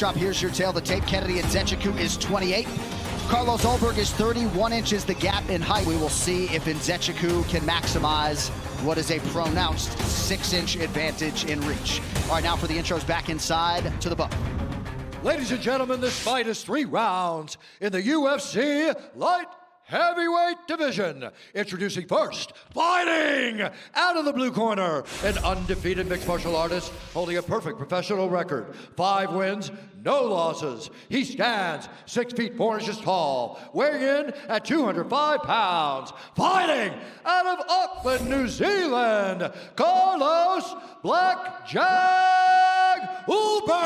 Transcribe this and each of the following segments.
backdrop. Here's your tail. The tape. Kennedy and Nzechukwu is 28. Carlos Ulberg is 31 inches the gap in height. We will see if Nzechukwu can maximize what is a pronounced 6-inch advantage in reach. All right, now for the intros back inside to the book. Ladies and gentlemen, this fight is 3 rounds in the UFC light heavyweight division. Introducing first, fighting out of the blue corner, an undefeated mixed martial artist holding a perfect professional record. 5 wins, no losses. He stands 6 feet 4 inches tall, weighing in at 205 pounds. Fighting out of Auckland, New Zealand, Carlos Black Jag Ulberg.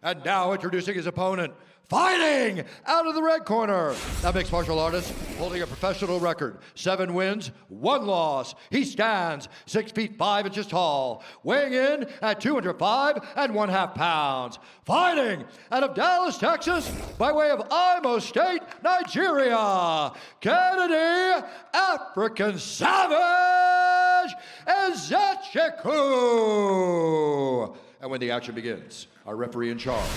And now introducing his opponent, fighting out of the red corner, a mixed martial artist holding a professional record. 7 wins, 1 loss. He stands 6 feet 5 inches tall, weighing in at 205 1/2 pounds. Fighting out of Dallas, Texas, by way of Imo State, Nigeria, Kennedy, African Savage, Nzechukwu. And when the action begins, our referee in charge,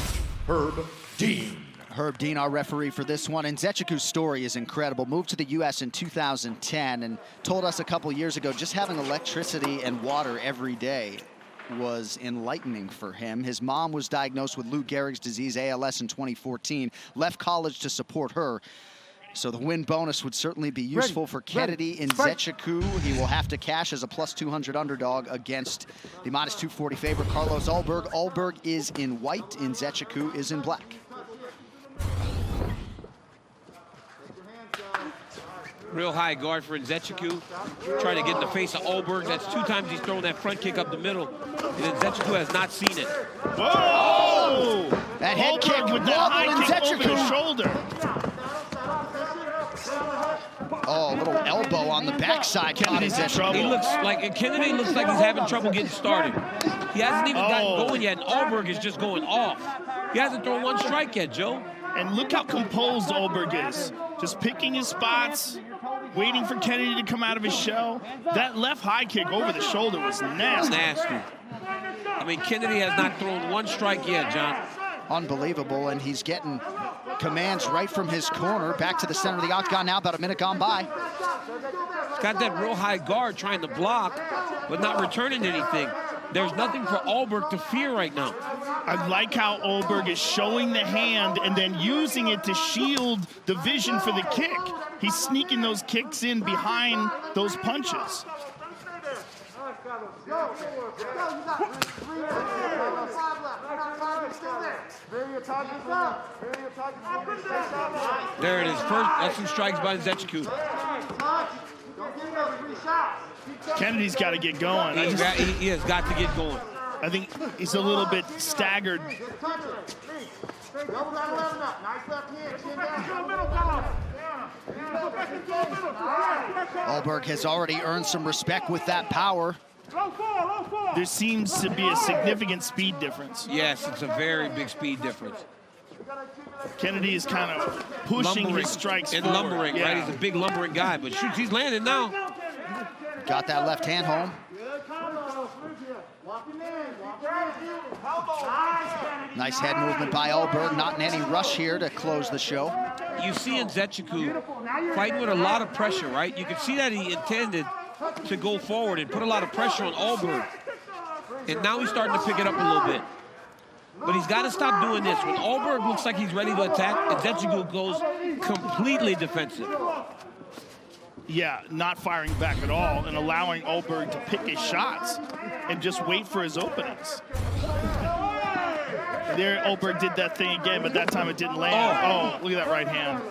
Herb Dean. Herb Dean, our referee for this one. And Nzechukwu's story is incredible. Moved to the U.S. in 2010 and told us a couple years ago just having electricity and water every day was enlightening for him. His mom was diagnosed with Lou Gehrig's disease, ALS, in 2014, left college to support her. So the win bonus would certainly be useful for Kennedy in Nzechukwu. He will have to cash as a +200 underdog against the -240 favorite Carlos Ulberg. Ulberg is in white, Nzechukwu is in black. Real high guard for Nzechukwu, trying to get in the face of Ulberg. That's 2 times he's thrown that front kick up the middle, and Nzechukwu has not seen it. Whoa! That head Ulberg kick with that high kick over the Nzechukwu. shoulder. Oh, a little elbow on the backside. Kennedy's in trouble. Kennedy looks like he's having trouble getting started. He hasn't even gotten going yet, and Ulberg is just going off. He hasn't thrown 1 strike yet, Joe. And look how composed Ulberg is. Just picking his spots, waiting for Kennedy to come out of his shell. That left high kick over the shoulder was nasty. Nasty. I mean, Kennedy has not thrown 1 strike yet, John. Unbelievable, and he's getting commands right from his corner. Back to the center of the octagon now, about a minute gone by. He's got that real high guard trying to block, but not returning anything. There's nothing for Ulberg to fear right now. I like how Ulberg is showing the hand and then using it to shield the vision for the kick. He's sneaking those kicks in behind those punches. There it is. That's 2 strikes by Nzechukwu. Kennedy's got to get going. He has got to get going. I think he's a little bit staggered. Ulberg has already earned some respect with that power. There seems to be a significant speed difference. Yes, it's a very big speed difference. Kennedy is kind of pushing his strikes and forward. lumbering, right? He's a big lumbering guy, but shoot, he's landing now. Got that left hand home. Nice head movement by Ulberg. Not in any rush here to close the show. You see Nzechukwu fighting with a lot of pressure, right? You can see that he intended to go forward and put a lot of pressure on Ulberg. And now he's starting to pick it up a little bit. But he's got to stop doing this. When Ulberg looks like he's ready to attack, Nzechukwu goes completely defensive. Yeah, not firing back at all and allowing Ulberg to pick his shots and just wait for his openings. There, Ulberg did that thing again, but that time it didn't land. Oh, look at that right hand.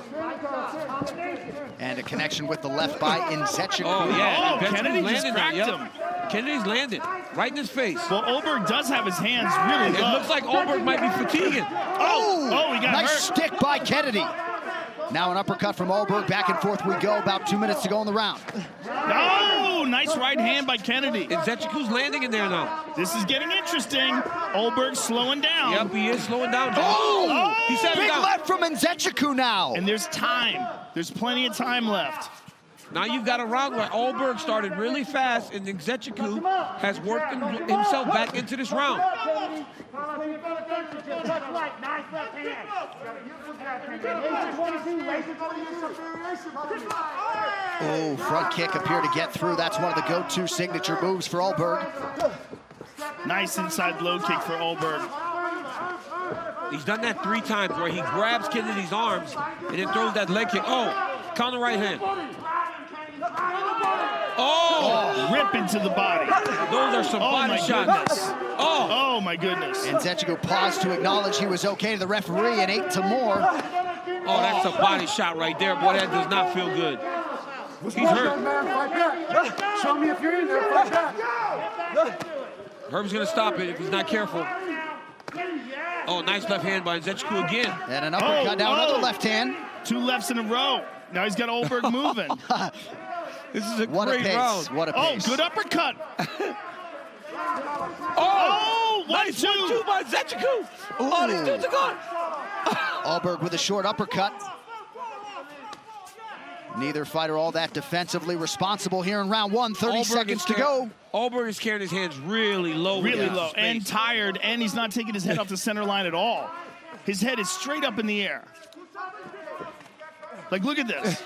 And a connection with the left by Nzechukwu. Oh, yeah. Kennedy just cracked him. Kennedy's landed right in his face. Well, Ulberg does have his hands really low. It looks like Ulberg might be fatiguing. Oh, he got nice hurt. stick by Kennedy. Now an uppercut from Ulberg. Back and forth we go. About 2 minutes to go in the round. No, nice right hand by Kennedy. Nzechukwu's landing in there now. This is getting interesting. Ulberg slowing down. Yep, he is slowing down. Oh! He set him Big down. left from Nzechukwu now. And there's time. There's plenty of time left. Now you've got a round where Ulberg started really fast, and Nzechiku has worked himself back into this round. Oh, front kick appeared to get through. That's one of the go-to signature moves for Ulberg. Nice inside low kick for Ulberg. He's done that 3 times where he grabs Kennedy's arms and then throws that leg kick. Oh, counter right hand. Oh! Rip into the body. Those are some body shots. Oh my goodness. And Nzechiku paused to acknowledge he was okay to the referee and 8 to more. Oh, that's a body shot right there. Boy, that does not feel good. He's hurt. Show me if you're in there. Fight back. Herb's going to stop it if he's not careful. Oh, nice left hand by Nzechiku again. And an uppercut down, another left hand. 2 lefts in a row. Now he's got Ulberg moving. This is a What great a pace. round. What a pace. Good uppercut. Oh, 1-2 1-2 by Nzechiku. Oh, these dudes are gone. Ulberg with a short uppercut. Neither fighter all that defensively responsible here in round 1. 30 seconds to go. Ulberg is carrying his hands really low. Really low and tired, and he's not taking his head off the center line at all. His head is straight up in the air. Like, look at this.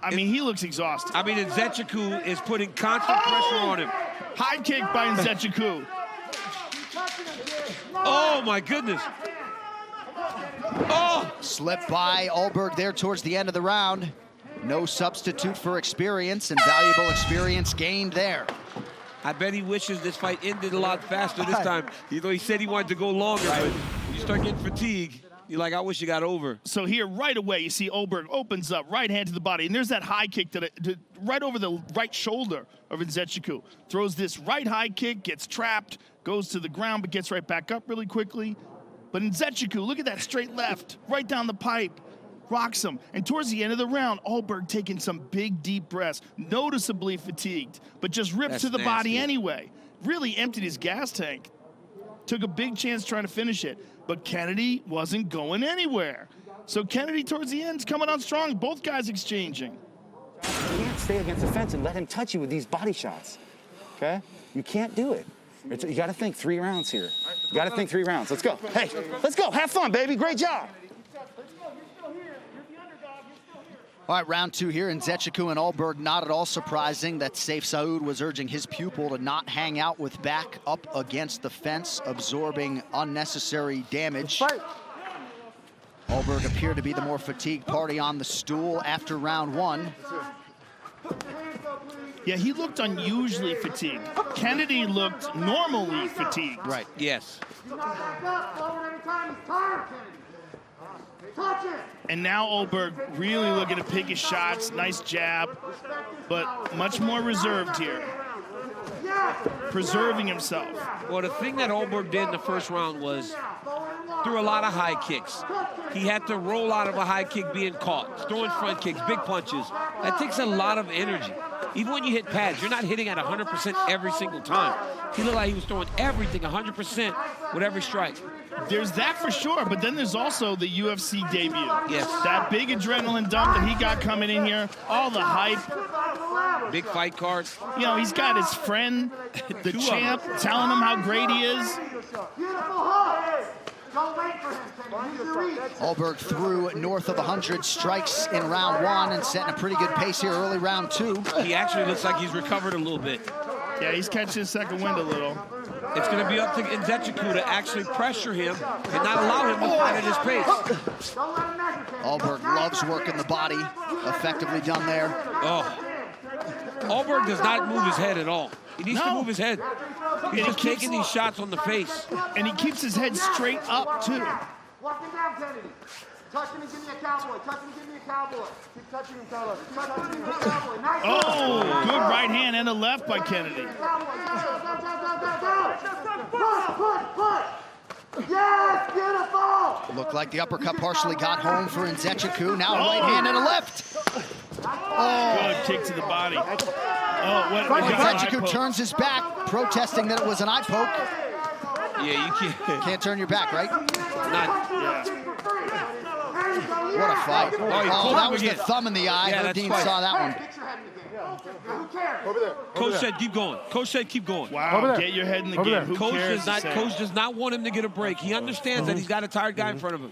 I mean, he looks exhausted. I mean, Nzechiku is putting constant pressure on him. High kick by Nzechiku. Oh, my goodness. Oh! Slipped by Ulberg there towards the end of the round. No substitute for experience, and valuable experience gained there. I bet he wishes this fight ended a lot faster this time. Though he said he wanted to go longer, but when you start getting fatigue, you're like, I wish it got over. So here, right away, you see Ulberg opens up, right hand to the body, and there's that high kick right over the right shoulder of Nzechiku. Throws this right high kick, gets trapped, goes to the ground, but gets right back up really quickly. But Nzechiku, look at that straight left, right down the pipe, rocks him. And towards the end of the round, Ulberg taking some big, deep breaths, noticeably fatigued, but just ripped to the body anyway. Really emptied his gas tank. Took a big chance trying to finish it, but Kennedy wasn't going anywhere. So Kennedy, towards the end, is coming on strong. Both guys exchanging. You can't stay against the fence and let him touch you with these body shots, okay? You can't do it. You got to think 3 rounds here. You got to think 3 rounds. Let's go. Hey, let's go. Have fun, baby. Great job. All right, round 2 here, and Nzechiku and Ulberg. Not at all surprising that Saif Saud was urging his pupil to not hang out with back up against the fence, absorbing unnecessary damage. Ulberg appeared to be the more fatigued party on the stool after round 1. Yeah, he looked unusually fatigued. Kennedy looked normally fatigued. Right. Yes. And now Ulberg really looking to pick his shots. Nice jab, but much more reserved here. Preserving himself. Well, the thing that Ulberg did in the first round was threw a lot of high kicks. He had to roll out of a high kick being caught, throwing front kicks, big punches. That takes a lot of energy. Even when you hit pads, you're not hitting at 100% every single time. He looked like he was throwing everything 100% with every strike. There's that for sure, but then there's also the UFC debut. Yes. That big adrenaline dump that he got coming in here, all the hype. Big fight card. You know, he's got his friend, the champ, telling him how great he is. Ulberg threw north of 100 strikes in round 1 and setting a pretty good pace here early round 2. He actually looks like he's recovered a little bit. Yeah, he's catching his second wind a little. It's going to be up to Nzechiku to actually pressure him and not allow him to fight at his pace. Ulberg loves working the body. Effectively done there. Oh. Ulberg does not move his head at all. He needs to move his head. He's just taking these shots on the face. And he keeps his head straight up, too. Walk him down, Kennedy. Touch him and give me a cowboy. Touch him and give me a cowboy. Keep touching him, Carlos. Touch him and give me a cowboy. Nice. Oh, good right hand and a left by Kennedy. Push. Yes, beautiful. Looked like the uppercut partially got home for Nzechiku. Now a right hand and a left. Good kick to the body. Oh, what? Nzechiku turns his back, protesting that it was an eye poke. Yeah, you can't. Can't turn your back, right? Not. Yeah. What a fight. Oh, he Oh, pulled that him was again. the thumb in the eye. Yeah, Herb that's Dean fight. saw that one. Get your head in the game. Who cares? Over there. Coach said keep going. Coach said keep going. Wow, get your head in the game. Who Coach cares? does not want him to get a break. He understands that he's got a tired guy in front of him.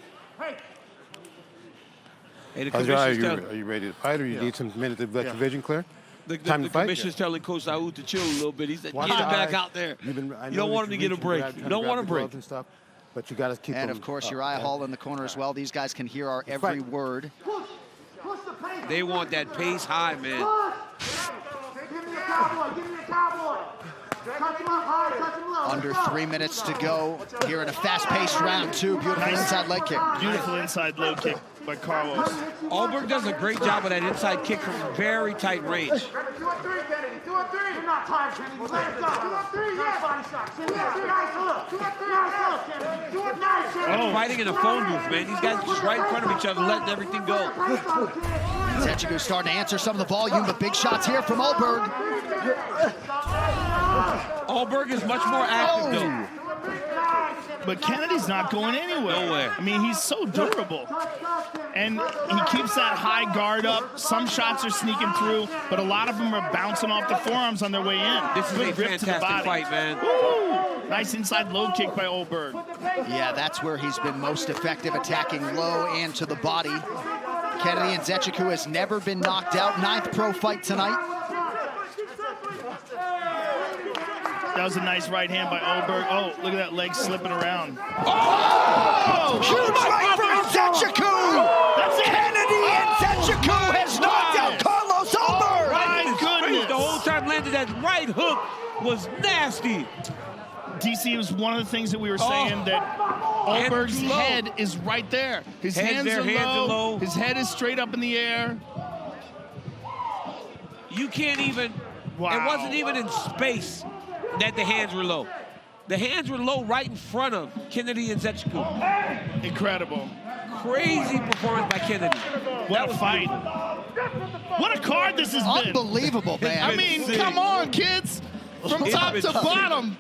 Hey, the commissioner's Are you ready to fight, or you need some minutes to let your vision clear? The Time to fight? commissioner's telling Coach Saud to chill a little bit. He said, Watch get him the back eye. out there. I You know don't that want him to get a you're break. reaching, You don't want a grab the break. gloves and stuff, but you got to keep And them of course, up. Uriah Hall in the corner as well. These guys can hear our every word. They want that pace high, man. Give me a cowboy. Give me a cowboy. Touch him up high. Touch him low. Under 3 minutes to go here in a fast-paced round two. Beautiful inside leg kick. Beautiful inside low kick by Carlos. Ulberg does a great job of that inside kick from very tight range. 2 on 3, Kennedy. 2 on 3. You're not tired, Kennedy. Let it go. 2 on 3, yes. Body shot. 2 on 3. Nice look. 2 on 3. Nice look, Kennedy. 2 on 3. Nice, Kennedy. Fighting in a phone booth, man. These guys just right in front of each other, letting everything go. Zechiku starting to answer some of the volume, but big shots here from Ulberg. Ulberg is much more active, though. But Kennedy's not going anywhere. Nowhere. I mean, he's so durable. And he keeps that high guard up. Some shots are sneaking through, but a lot of them are bouncing off the forearms on their way in. This is Good a grip to the fantastic body. fight, man. Woo! Nice inside low kick by Ulberg. Yeah, that's where he's been most effective, attacking low and to the body. Kennedy and Zechiku has never been knocked out. 9th pro fight tonight. That was a nice right hand by Ulberg. Oh, look at that leg slipping around. Oh! Huge right from Zechiku! That's it! Kennedy and Zechiku has knocked out Carlos Ulberg! My goodness! The whole time landed that right hook was nasty. DC was one of the things that we were saying that Ulberg's too low. head is right there. His Head's hands, there, are hands are low. low. His head is straight up in the air. You can't even, Wow. it wasn't even in space that the hands were low. The hands were low right in front of Kennedy and Zechiku. Incredible. Crazy performance by Kennedy. What a fight. What a card this has been. Unbelievable, man. I mean, come on, kids. From top to bottom,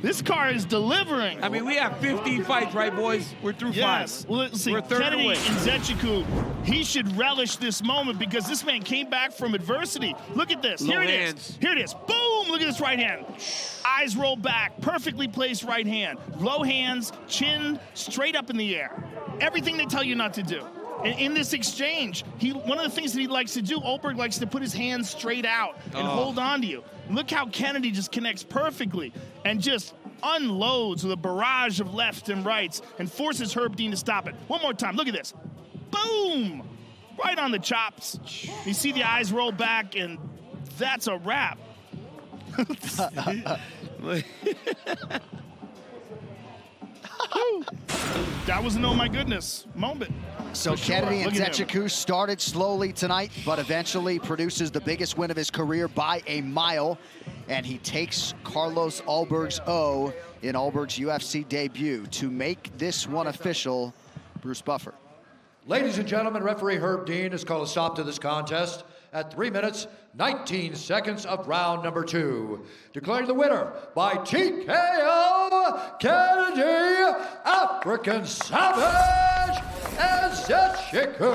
this card is delivering. I mean, we have 15 fights, right, boys? We're through Yes. 5. Well, let's see. We're third Kennedy away. and Zechiku, he should relish this moment because this man came back from adversity. Look at this. Low Here it is. hands. Here it is. Boom! Look at this right hand. Eyes roll back. Perfectly placed right hand. Low hands, chin straight up in the air. Everything they tell you not to do. And in this exchange, one of the things that he likes to do, Ulberg likes to put his hands straight out and hold on to you. Look how Kennedy just connects perfectly and just unloads with a barrage of lefts and rights and forces Herb Dean to stop it. One more time, look at this. Boom! Right on the chops. You see the eyes roll back, and that's a wrap. That was an oh my goodness moment. So For sure. Kennedy and Look at him. Zechiku started slowly tonight, but eventually produces the biggest win of his career by a mile. And he takes Carlos Ulberg's O in Ulberg's UFC debut. To make this one official, Bruce Buffer. Ladies and gentlemen, referee Herb Dean has called a stop to this contest at 3 minutes, 19 seconds of round number 2. Declaring the winner by TKO, Kennedy, African Savage, and Zechiku.